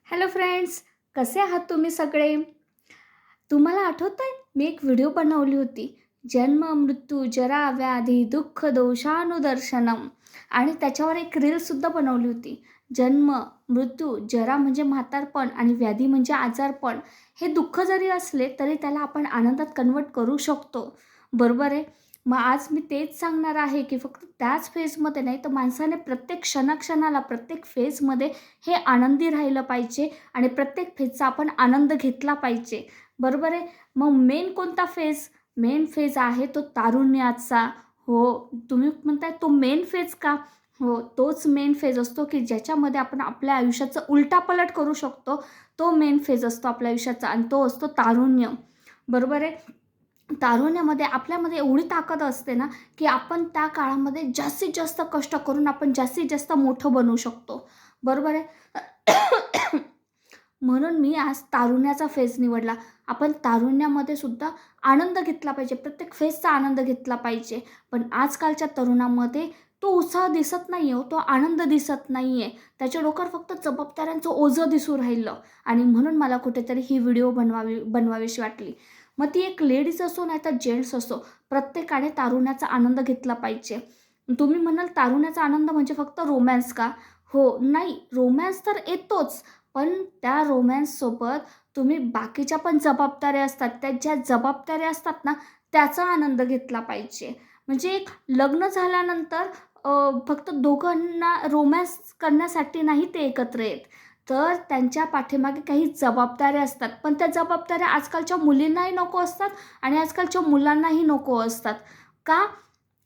Hello friends, कसे आहात तुम्ही सगळे? तुम्हाला आठवतं आहे मी एक व्हिडिओ बनवली होती. जन्म, मृत्यू, जरा, व्याधी, दुःख, दोषानुदर्शनम आणि त्याच्यावर एक रीलसुद्धा बनवली होती. जन्म, मृत्यू, जरा म्हणजे म्हातारपण आणि व्याधी म्हणजे आजारपण. हे दुःख जरी असले तरी त्याला आपण आनंदात कन्व्हर्ट करू शकतो. बरोबर आहे? मग आज मी तेच सांगणार आहे, की फक्त त्याच फेजमध्ये नाही तर माणसाने प्रत्येक क्षणाक्षणाला, प्रत्येक फेजमध्ये हे आनंदी राहिलं पाहिजे आणि प्रत्येक फेजचा आपण आनंद घेतला पाहिजे. बरोबर आहे. मग मेन कोणता फेज? मेन फेज आहे तो तारुण्याचा. हो, तुम्ही म्हणताय तो मेन फेज का? हो, तोच मेन फेज असतो, की ज्याच्यामध्ये आपण आपल्या आयुष्याचं उलटापलट करू शकतो. तो मेन फेज असतो आपल्या आयुष्याचा आणि तो असतो तारुण्य. बरोबर आहे. तारुण्यामध्ये आपल्यामध्ये एवढी ताकद असते ना, की आपण त्या काळामध्ये जास्तीत जास्त कष्ट करून आपण जास्तीत जास्त मोठं बनवू शकतो. बरोबर आहे. म्हणून मी आज तारुण्याचा फेज निवडला. आपण तारुण्यामध्ये सुद्धा आनंद घेतला पाहिजे. प्रत्येक फेजचा आनंद घेतला पाहिजे. पण आजकालच्या तरुणामध्ये तो उत्साह दिसत नाही आहे हो, तो आनंद दिसत नाही आहे. त्याच्या डोक्यावर फक्त जबाबदाऱ्यांचं ओझं दिसू राहिलं आणि म्हणून मला कुठेतरी ही व्हिडिओ बनवावीशी वाटली. मग ती एक लेडीज असो नाहीतर जेंट्स असो, प्रत्येकाने तारुण्याचा आनंद घेतला पाहिजे. तुम्ही म्हणाल तारुण्याचा आनंद म्हणजे फक्त रोमॅन्स का? हो, नाही रोमॅन्स तर येतोच. पण त्या रोमॅन्ससोबत तुम्ही बाकीच्या पण जबाबदाऱ्या असतात, त्या ज्या जबाबदाऱ्या असतात ना, त्याचा आनंद घेतला पाहिजे. म्हणजे एक लग्न झाल्यानंतर फक्त दोघांना रोमॅन्स करण्यासाठी नाही ते एकत्र येत. तर त्यांच्या पाठीमागे काही जबाबदाऱ्या असतात. पण त्या जबाबदाऱ्या आजकालच्या मुलींनाही नको असतात आणि आजकालच्या मुलांनाही नको असतात. का?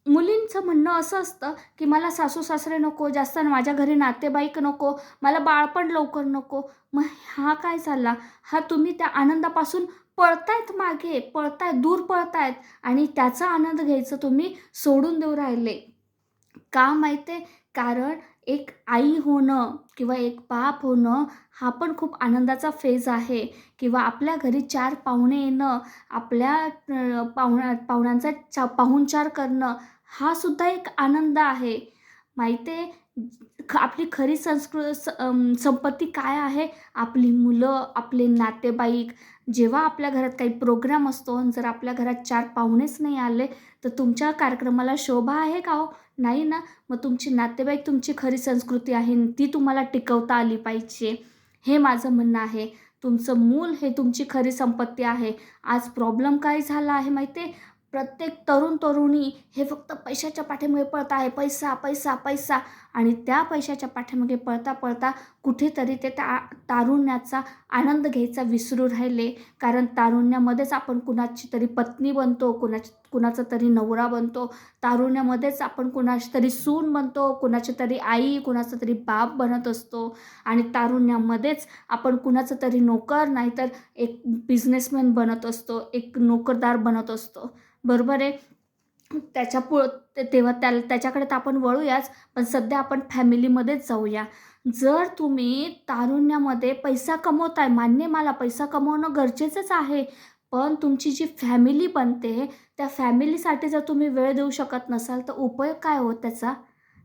मुलींचं म्हणणं असं असतं, की मला सासू-सासरे नको, जास्त माझ्या घरी नातेवाईक नको, मला बाळपण लवकर नको. मग हा काय झाला? हा तुम्ही त्या आनंदापासून पळतायत मागे, पळतायत, दूर पळतायत आणि त्याचा आनंद घ्यायचं तुम्ही सोडून देऊ राहिले. का माहिती आहे? कारण एक आई होणं किंवा एक बाप होणं हा पण खूप आनंदाचा फेज आहे किंवा आपल्या घरी 4 पाहुणे येणं, आपल्या पाहुण्यांचा पाहुणचार करणं, हा सुद्धा एक आनंद आहे. माहिती आहे? आपली खरी संपत्ती काय आहे? आपली मुलं, आपले नातेवाईक. जेव्हा आपल्या घरात काही प्रोग्राम असतो आणि जर आपल्या घरात 4 पाहुणेच नाही आले, तर तुमच्या कार्यक्रमाला शोभा आहे का हो? नाही ना. मग तुमची नातेवाईक तुमची खरी संस्कृती आहे आणि ती तुम्हाला टिकवता आली पाहिजे. हे माझं म्हणणं आहे. तुमचं मूल हे तुमची खरी संपत्ती आहे. आज प्रॉब्लेम काय झाला आहे माहिती आहे? प्रत्येक तरुण-तरुणी हे फक्त पैशाच्या पाठीमागे पळत आहे. पैसा, पैसा, पैसा आणि त्या पैशाच्या पाठीमागे पळता-पळता कुठेतरी ते तारुण्याचा आनंद घ्यायचा विसरू राहिले. कारण तारुण्यामध्येच आपण कुणाची तरी पत्नी बनतो, कुणाचा तरी नवरा बनतो. तारुण्यामध्येच आपण कुणाची तरी सून बनतो, कुणाची तरी आई, कुणाचा तरी बाप बनत असतो आणि तारुण्यामध्येच आपण कुणाचं तरी नोकर नाहीतर एक बिझनेसमॅन बनत असतो, एक नोकरदार बनत असतो. बरोबर आहे? तेव्हा त्याच्याकडे तर आपण वळूयाच, पण सध्या आपण फॅमिलीमध्येच जाऊया. जर तुम्ही तारुण्यामध्ये पैसा कमवताय, मान्य आहे मला पैसा कमवणं गरजेचंच आहे. पण तुमची जी फॅमिली बनते, त्या फॅमिलीसाठी जर तुम्ही वेळ देऊ शकत नसाल, तर उपयोग काय हो त्याचा?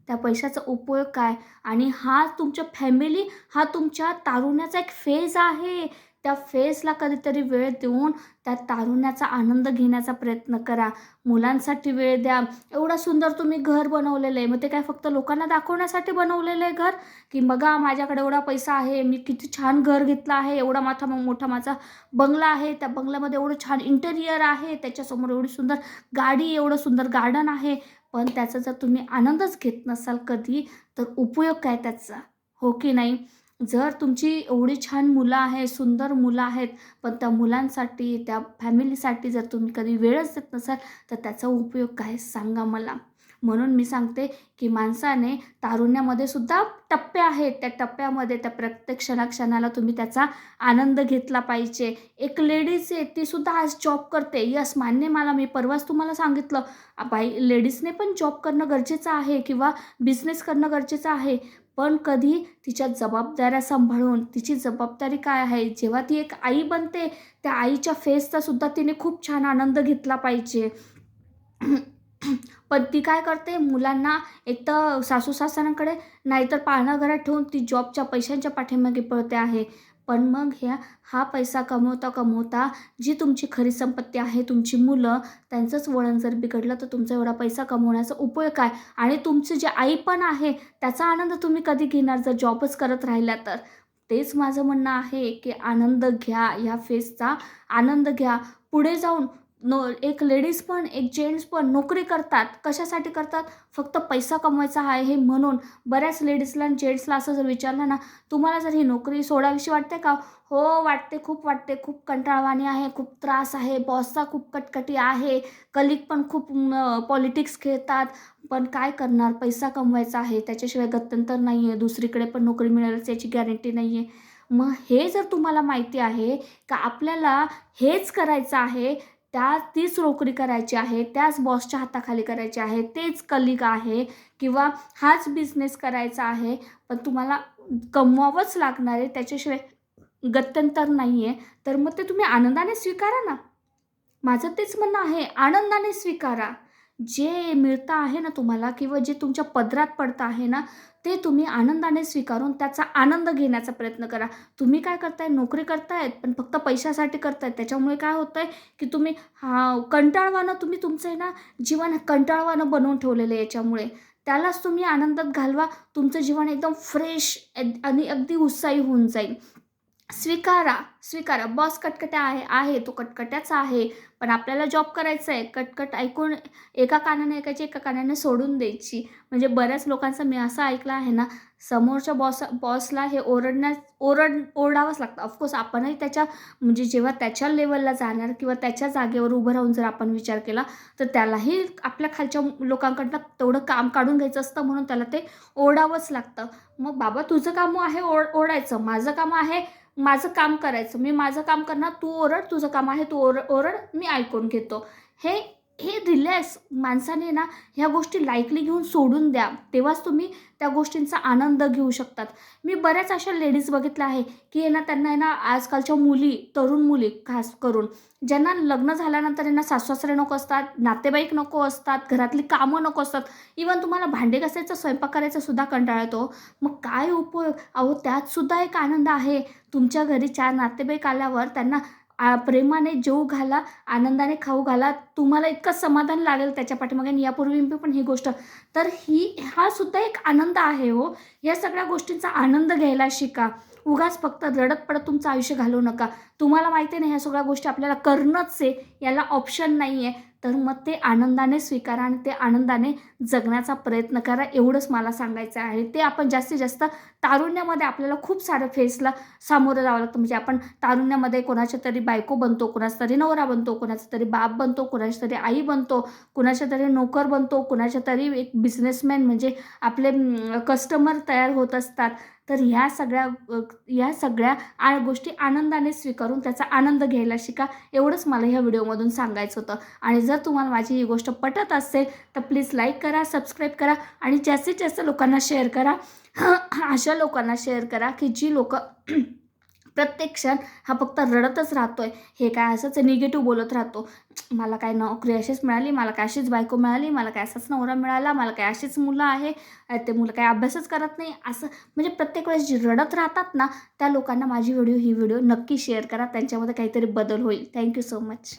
त्या पैशाचा उपयोग काय? आणि हा तुमच्या फॅमिली हा तुमच्या तारुण्याचा एक फेज आहे. त्या फेजला कधीतरी वेळ देऊन त्या तारुण्याचा आनंद घेण्याचा प्रयत्न करा. मुलांसाठी वेळ द्या. एवढं सुंदर तुम्ही घर बनवलेलं आहे. मग ते काय फक्त लोकांना दाखवण्यासाठी बनवलेलं आहे घर? की बघा माझ्याकडे एवढा पैसा आहे, मी किती छान घर घेतलं आहे, एवढा मोठा माझा बंगला आहे, त्या बंगल्यामध्ये एवढं छान इंटेरियर आहे, त्याच्यासमोर एवढी सुंदर गाडी, एवढं सुंदर गार्डन आहे. पण त्याचा जर तुम्ही आनंदच घेत नसाल कधी, तर उपयोग काय त्याचा? हो की नाही? जर तुमची एवढी छान मुलं आहे, सुंदर मुलं आहेत, पण त्या मुलांसाठी, त्या फॅमिलीसाठी जर तुम्ही कधी वेळच देत नसाल, तर त्याचा उपयोग काय सांगा मला? म्हणून मी सांगते, की माणसाने तारुण्यामध्ये सुद्धा टप्पे आहेत. त्या टप्प्यामध्ये त्या प्रत्येक क्षणाक्षणाला तुम्ही त्याचा आनंद घेतला पाहिजे. एक लेडीज आहे, ती सुद्धा आज जॉब करते. यस, मान्य मला. मी परवाच तुम्हाला सांगितलं, बाई लेडीजने पण जॉब करणं गरजेचं आहे किंवा बिझनेस करणं गरजेचं आहे. पण कधी तिच्या जबाबदाऱ्या सांभाळून, तिची जबाबदारी काय आहे, जेव्हा ती एक आई बनते, त्या आईच्या फेजचा सुद्धा तिने खूप छान आनंद घेतला पाहिजे. पण ती काय करते, मुलांना एक तर सासू-सासऱ्यांकडे नाहीतर पाळणा घरात ठेवून ती जॉबच्या पैशांच्या पाठीमागे पळते आहे. पण मग हा पैसा कमवता जी तुमची खरी संपत्ती आहे, तुमची मुलं, त्यांचंच वळण जर बिघडलं तर तुमचा एवढा पैसा कमवण्याचा उपयोग काय? आणि तुमचं जे आईपण आहे त्याचा आनंद तुम्ही कधी घेणार जर जॉबच करत राहिला तर? तेच माझं म्हणणं आहे, की आनंद घ्या, ह्या फेजचा आनंद घ्या. पुढे जाऊन एक लेडीज पण, एक जेंट्स पण नोकरी करतात. कशासाठी करतात? फक्त पैसा कमवायचा आहे हे म्हणून. बऱ्याच लेडीजला आणि जेंट्सला असं जर विचारलं ना, तुम्हाला जर ही नोकरी सोडावीशी वाटते का? हो वाटते, खूप वाटते. खूप कंटाळवाणी आहे, खूप त्रास आहे, बॉसचा खूप कटकटी आहे, कलीग पण खूप पॉलिटिक्स खेळतात. पण काय करणार? पैसा कमवायचा आहे, त्याच्याशिवाय गत्यंतर नाही आहे. दुसरीकडे पण नोकरी मिळेलच याची गॅरंटी नाही आहे. मग हे जर तुम्हाला माहिती आहे का आपल्याला हेच करायचं आहे, तीच नोकरी करायची आहे, त्याच बॉसच्या हाताखाली करायची आहे, तेच कलीग आहे किंवा हाच बिझनेस करायचा आहे, पण तुम्हाला कमवावंच लागणार आहे, त्याच्याशिवाय गत्यंतर नाही आहे, तर मग ते तुम्ही आनंदाने स्वीकारा ना. माझं तेच म्हणणं आहे, आनंदाने स्वीकारा. जे मिळतं आहे ना तुम्हाला किंवा जे तुमच्या पदरात पडतं आहे ना, ते तुम्ही आनंदाने स्वीकारून त्याचा आनंद घेण्याचा प्रयत्न करा. तुम्ही काय करताय? नोकरी करतायत, पण फक्त पैशासाठी करतायत. त्याच्यामुळे काय होतंय, की तुम्ही कंटाळवाणं तुम्ही तुमचं आहे ना, जीवन कंटाळवाणं बनवून ठेवलेलं आहे याच्यामुळे. त्यालाच तुम्ही आनंदात घालवा. तुमचं जीवन एकदम फ्रेश आणि अगदी उत्साही होऊन जाईल. स्वीकारा, स्वीकारा. बॉस कटकटा आहे, तो कटकट्याचा आहे. पण आपल्याला जॉब करायचा आहे. कटकट ऐकून एका कानाने ऐकायची, एका कानाने सोडून द्यायची. म्हणजे बऱ्याच लोकांचं मी असं ऐकलं आहे ना, समोरच्या बॉसला हे ओरडावंच लागतं. ऑफकोर्स आपणही त्याच्या म्हणजे जेव्हा त्याच्या लेव्हलला जाणार किंवा त्याच्या जागेवर उभं राहून जर आपण विचार केला, तर त्यालाही आपल्या खालच्या लोकांकडनं तेवढं काम काढून घ्यायचं असतं म्हणून त्याला ते ओरडावंच लागतं. मग बाबा तुझं काम आहे ओरडायचं, माझं काम आहे माझं काम करायचं. मी माझं काम करणार, तू ओरड. तुझं काम आहे, तू ओरड. मी ऐकून घेतो. हे हे रिलॅक्स माणसाने ना ह्या गोष्टी लाईटली घेऊन सोडून द्या. तेव्हाच तुम्ही त्या गोष्टींचा आनंद घेऊ शकतात. मी बऱ्याच अशा लेडीज बघितल्या आहे, की त्यांना आजकालच्या मुली, तरुण मुली खास करून, ज्यांना लग्न झाल्यानंतर सासू-सासरे नको असतात, नातेवाईक नको असतात, घरातली कामं नको असतात. इव्हन तुम्हाला भांडे घासायचं, स्वयंपाक करायचा सुद्धा कंटाळा येतो. मग काय उपयोग? अहो, त्यात सुद्धा एक आनंद आहे. तुमच्या घरी 4 नातेवाईक आल्यावर त्यांना प्रेमाने जेवू घाला, आनंदाने खाऊ घाला. तुम्हाला इतकं समाधान लागेल त्याच्या पाठीमागे. आणि यापूर्वी मी पण ही गोष्ट तर हा सुद्धा एक आनंद आहे हो. या सगळ्या गोष्टींचा आनंद घ्यायला शिका. उगाच फक्त रडत पडत तुमचं आयुष्य घालवू नका. तुम्हाला माहिती आहे ना ह्या सगळ्या गोष्टी आपल्याला करणंच आहे, याला ऑप्शन नाही आहे. तर मग ते आनंदाने स्वीकारा आणि ते आनंदाने जगण्याचा प्रयत्न करा, एवढंच मला सांगायचं आहे. ते आपण जास्तीत जास्त तारुण्यामध्ये आपल्याला खूप साऱ्या फेसला सामोरं जावं लागतं. म्हणजे आपण तारुण्यामध्ये कोणाच्या तरी बायको बनतो, कोणाचा तरी नवरा बनतो, कोणाचा तरी बाप बनतो, कोणाची तरी आई बनतो, कोणाच्या तरी नोकर बनतो, कोणाच्या तरी एक बिझनेसमॅन म्हणजे आपले कस्टमर तयार होत असतात. तर ह्या सगळ्या गोष्टी आनंदाने स्वीकारून त्याचा आनंद घ्यायला शिका, एवढंच मला ह्या व्हिडिओमधून सांगायचं होतं. आणि जर तुम्हाला माझी ही गोष्ट पटत असेल तर प्लीज लाईक करा, सबस्क्राईब करा आणि जास्तीत जास्त लोकांना शेअर करा. अशा लोकांना शेअर करा की जी लोकं प्रत्येक क्षण हा फक्त रडतच राहतोय, हे काय असंच निगेटिव्ह बोलत राहतो. मला काय नोकरी अशीच मिळाली, मला काय अशीच बायको मिळाली, मला काय असाच नवरा मिळाला, मला काय अशीच मुलं आहे, ते मुलं काय अभ्यासच करत नाही, असं म्हणजे प्रत्येक वेळेस जी रडत राहतात ना, त्या लोकांना ही व्हिडिओ नक्की शेअर करा. त्यांच्यामध्ये काहीतरी बदल होईल. Thank you so much.